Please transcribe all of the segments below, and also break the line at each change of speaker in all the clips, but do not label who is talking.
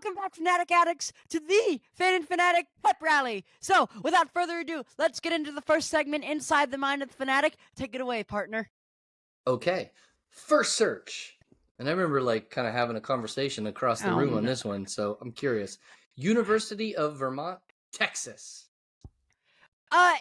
welcome back, Fanatic Addicts, to the Fan and Fanatic Pep Rally. So, without further ado, let's get into the first segment, Inside the Mind of the Fanatic. Take it away, partner.
Okay, first search. And I remember like kind of having a conversation across the room on this one, so I'm curious. University of Vermont, Texas.
Okay.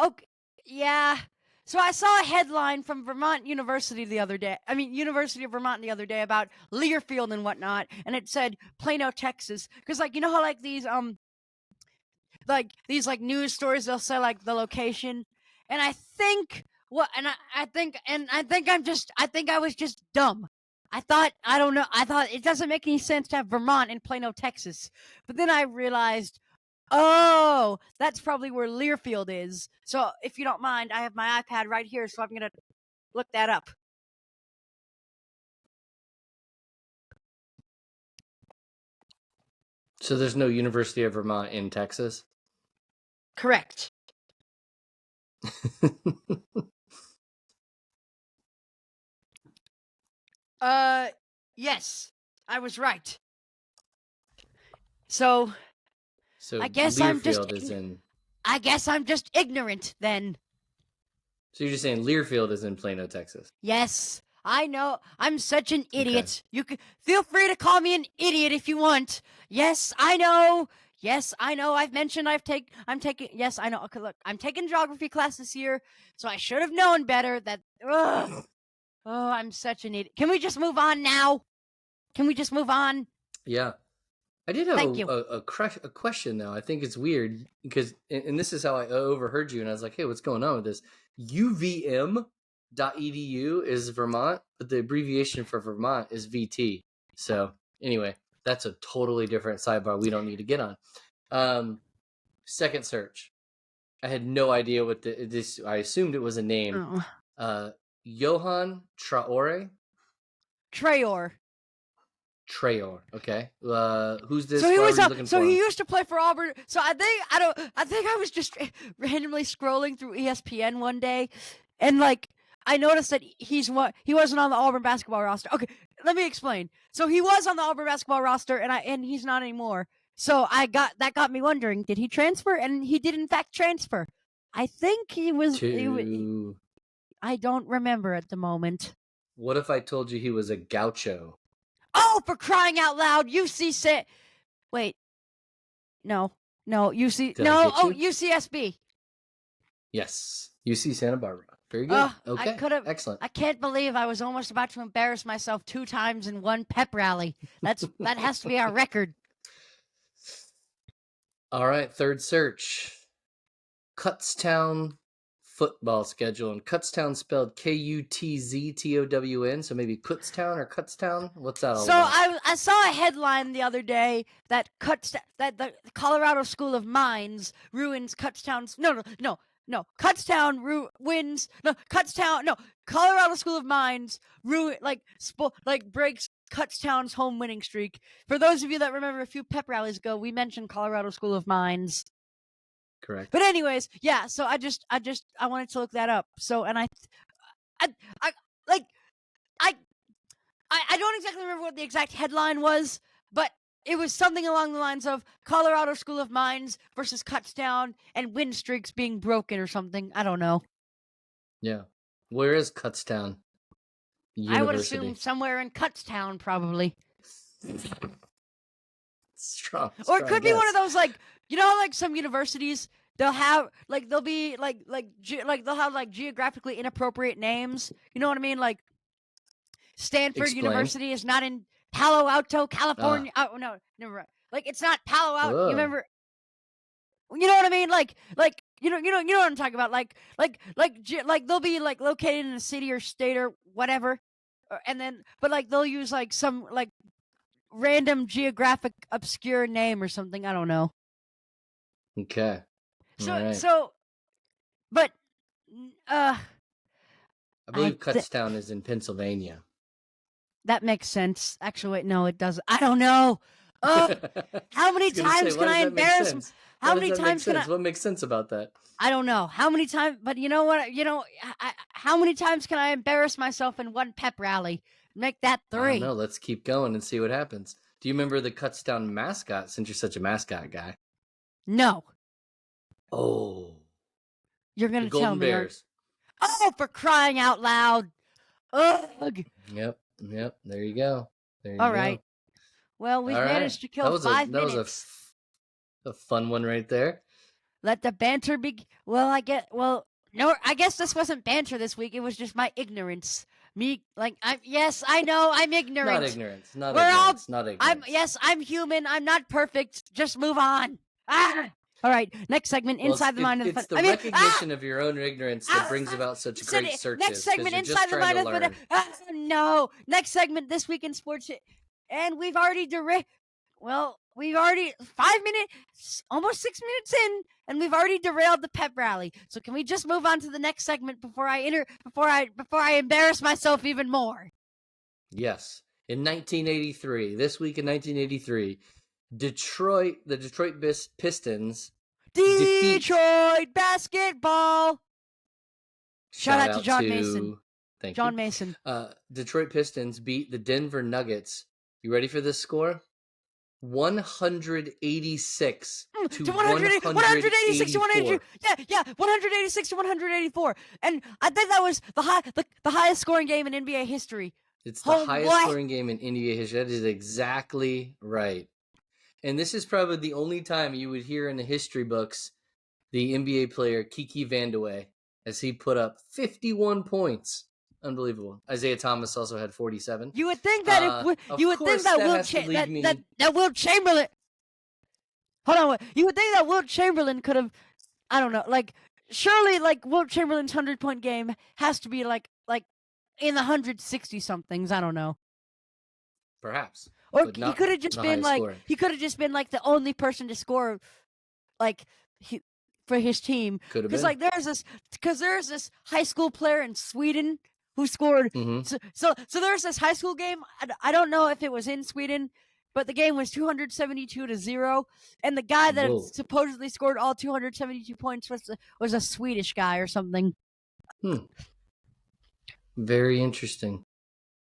Okay, yeah. So I saw a headline from University of Vermont the other day about Learfield and whatnot, and it said Plano, Texas. Because, like, you know how, like, these news stories, they'll say, like, the location? And I think, I think I was just dumb. I thought it doesn't make any sense to have Vermont in Plano, Texas. But then I realized, oh, that's probably where Learfield is. So if you don't mind, I have my iPad right here, so I'm going to look that up.
So there's no University of Vermont in Texas?
Correct. Yes, I was right. So I guess I guess I'm just ignorant then.
So you're just saying Learfield is in Plano, Texas?
Yes, I know. I'm such an idiot. Okay. You can feel free to call me an idiot if you want. Yes, I know. Yes, I know. I've mentioned I'm taking. Yes, I know. Okay, look, I'm taking geography class this year, so I should have known better. Oh, I'm such an idiot. Can we just move on now? Can we just move on?
Yeah. I did have a question, though. I think it's weird because, and this is how I overheard you, and I was like, hey, what's going on with this? UVM.edu is Vermont, but the abbreviation for Vermont is VT. So anyway, that's a totally different sidebar we don't need to get on. Second search. I had no idea what this. I assumed it was a name. Johan Traore. Traore. Okay. Who's this?
So he used to play for Auburn. So I think I was just randomly scrolling through ESPN one day, and like I noticed that he wasn't on the Auburn basketball roster. Okay, let me explain. So he was on the Auburn basketball roster, and he's not anymore. So that got me wondering, did he transfer? And he did in fact transfer. I think he was. I don't remember at the moment.
What if I told you he was a gaucho?
Oh, for crying out loud! Wait, no, UCSB.
Yes, UC Santa Barbara. Very good. Okay, excellent.
I can't believe I was almost about to embarrass myself 2 times in one pep rally. That has to be our record.
All right, third search. Kutztown football schedule, and Kutztown spelled Kutztown, so maybe Kutztown or Kutztown. What's that all about?
So I saw a headline the other day that the Colorado School of Mines ruins Kutztown's Colorado School of Mines breaks Kutztown's home winning streak. For those of you that remember a few pep rallies ago, we mentioned Colorado School of Mines.
Correct.
But anyways, yeah, so I wanted to look that up. So, and I don't exactly remember what the exact headline was, but it was something along the lines of Colorado School of Mines versus Kutztown and win streaks being broken or something. I don't know.
Yeah. Where is Kutztown University?
I would assume somewhere in Kutztown, probably.
Strong.
Or it could be one of those, like, you know, like some universities, they'll have geographically inappropriate names. You know what I mean? Like Stanford University is not in Palo Alto, California. Oh no, never mind. Like it's not Palo Alto. You remember? You know what I mean? Like you know what I'm talking about? Like they'll be like located in a city or state or whatever, but like they'll use like some like random geographic obscure name or something. I don't know.
Okay.
But
I believe Kutztown is in Pennsylvania.
That makes sense. Actually, wait, no, it doesn't. I don't know. Oh, how many times can I embarrass? How many times can I?
What makes sense about that?
I don't know. How many times? But you know what? How many times can I embarrass myself in one pep rally? Make that 3.
No, let's keep going and see what happens. Do you remember the Cutstown mascot, since you're such a mascot guy?
No.
Oh.
You're going to tell me.
Golden Bears.
Oh, for crying out loud. Ugh.
Yep. There you go.
All right. Well, we've managed to kill 5 minutes.
That was a fun one right there.
Let the banter be. No, I guess this wasn't banter this week. It was just my ignorance. Yes, I know, I'm ignorant.
Not ignorance.
I'm human. I'm not perfect. Just move on. All right, next segment, Inside the Mind of the
It's the recognition of your own ignorance that brings about such great searches.
Next segment, Inside the Mind of the No. Next segment, This Week in Sports. And we've already 5 minutes, almost 6 minutes in, and we've already derailed the pep rally. So can we just move on to the next segment before I embarrass myself even more?
Yes. In 1983, this week in 1983, the Detroit Pistons.
Detroit basketball. Shout out to John Mason.
Thank
John
you.
Mason.
Detroit Pistons beat the Denver Nuggets. You ready for this score? 186 to 186 to 184.
Yeah, 186 to 184. And I think that was the highest scoring game in NBA history.
It's the highest scoring game in NBA history. That is exactly right. And this is probably the only time you would hear in the history books the NBA player Kiki Vandeweghe, as he put up 51 points. Unbelievable. Isaiah Thomas also had 47.
You would think that that Wilt Chamberlain. Hold on, you would think that Wilt Chamberlain could have. I don't know. Surely, Wilt Chamberlain's 100-point game has to be like in the 160 somethings. I don't know.
Perhaps.
Or he could have just been the only person to score, for his team.
Could have been.
There's this high school player in Sweden who scored.
Mm-hmm.
So there's this high school game. I don't know if it was in Sweden, but the game was 272-0, and the guy that supposedly scored all 272 points was a Swedish guy or something.
Very interesting.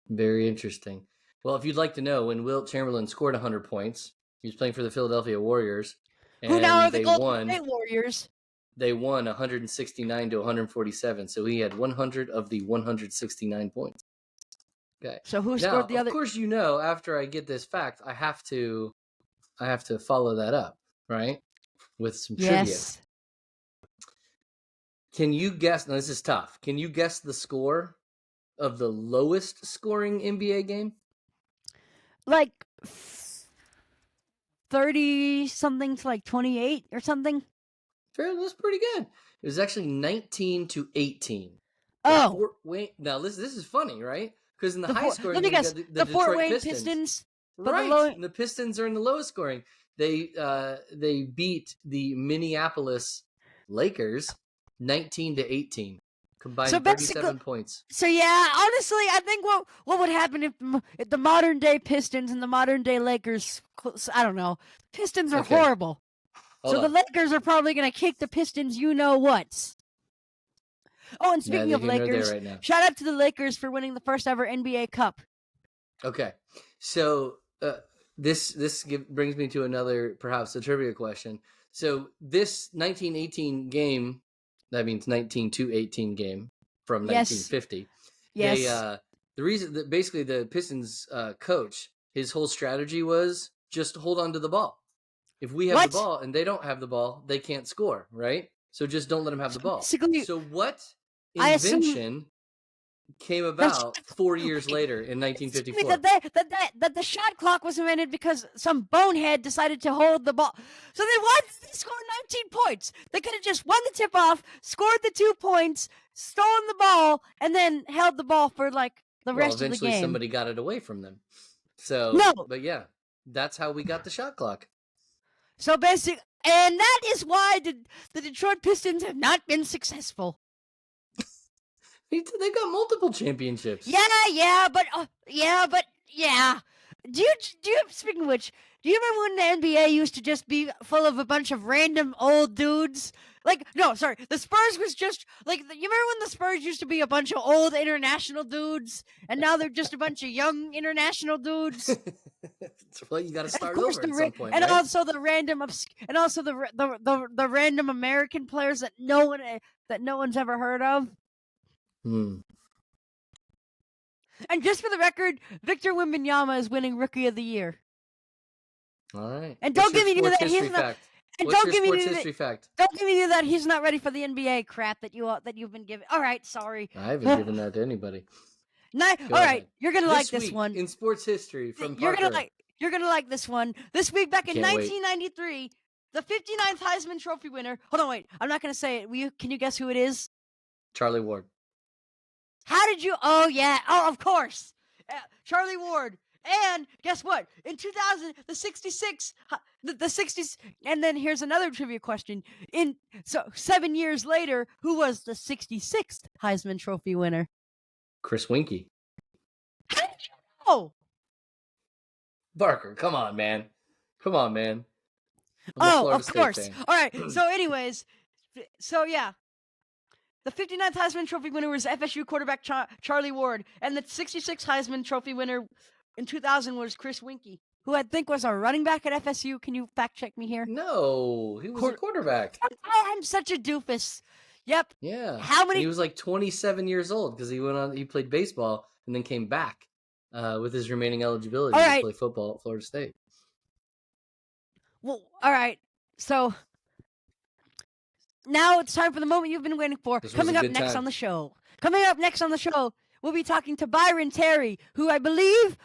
Very interesting. Well, if you'd like to know, when Wilt Chamberlain scored 100 points, he was playing for the Philadelphia Warriors. And
who now are the Golden State Warriors.
They won 169 to 147, so he had 100 of the 169 points. Okay.
So who scored the other?
Of course, after I get this fact, I have to follow that up, right? With some trivia. Can you guess? Now, this is tough. Can you guess the score of the lowest scoring NBA game?
30 something to 28 or something.
Fair, that's pretty good. It was actually 19 to 18.
Oh,
now this is funny, right? Because in the high scoring,
let me guess,
the
Fort
Detroit
Wayne
Pistons.
Right,
the Pistons are in the lowest scoring. They beat the Minneapolis Lakers 19 to 18. Combined 37 points.
So yeah, honestly, I think what would happen if the modern day Pistons and the modern day Lakers, I don't know, Pistons are horrible. The Lakers are probably going to kick the Pistons what. Oh, and speaking of Lakers, shout out to the Lakers for winning the first ever NBA Cup.
Okay, so this brings me to another, perhaps a trivia question. So this 1918 game, that means 19 to 18 game from 1950.
Yes.
The reason that basically the Pistons coach, his whole strategy was just hold on to the ball. If we have the ball and they don't have the ball, they can't score, right? So just don't let them have the ball. So what invention came about 4 years later in 1954?
That the shot clock was invented because some bonehead decided to hold the ball. So then why did they score 19 points? They could have just won the tip-off, scored the 2 points, stolen the ball, and then held the ball for the rest of the game.
Eventually somebody got it away from them. So, but yeah, that's how we got the shot clock.
So basically, and that is why the Detroit Pistons have not been successful.
They've got multiple championships.
Yeah. Do you speaking of which, do you remember when the NBA used to just be full of a bunch of random old dudes? Like, no, sorry, the Spurs was just like, you remember when the Spurs used to be a bunch of old international dudes, and now they're just a bunch of young international dudes?
Well, you got to start
course,
over at some point,
and
right?
also the random the random American players that no one's ever heard of. And just for the record, Victor Wembanyama is winning Rookie of the Year.
All right.
And don't give me that he's not. And
What's your sports history fact?
Don't give me that he's not ready for the NBA crap that you've been given. All right, sorry.
I haven't given that to anybody.
All right, you're gonna like this one
in sports history from Parker.
You're gonna like this one. This week back in 1993, the 59th Heisman Trophy winner. Hold on, wait. I'm not gonna say it. Can you guess who it is?
Charlie Ward.
How did you? Oh yeah. Oh, of course. Charlie Ward. And guess what? In 2000, the 60s, and then here's another trivia question. 7 years later, who was the 66th Heisman Trophy winner?
Chris Winkie.
How did you know?
Barker, come on, man. I'm
of course. All right. So, anyways, yeah. The 59th Heisman Trophy winner was FSU quarterback Charlie Ward, and the 66th Heisman Trophy winner in 2000 was Chris Winkie, who I think was a running back at FSU. Can you fact check me here?
No, he was a quarterback.
I'm such a doofus. Yep.
Yeah.
How many?
And he was like 27 years old because he played baseball and then came back with his remaining eligibility to play football at Florida State.
Well, all right. So now it's time for the moment you've been waiting for. Coming up next on the show, we'll be talking to Byron Terry, who I believe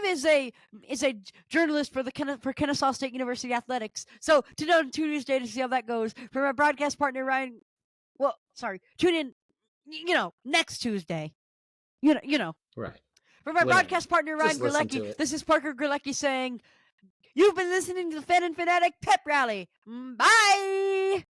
is a journalist for Kennesaw State University Athletics. So tune in Tuesday to see how that goes. For my broadcast partner Ryan, tune in. Next Tuesday.
Right.
For my broadcast partner Ryan Gerlecki, this is Parker Gerlecki saying, you've been listening to the Fan and Fanatic Pep Rally. Bye.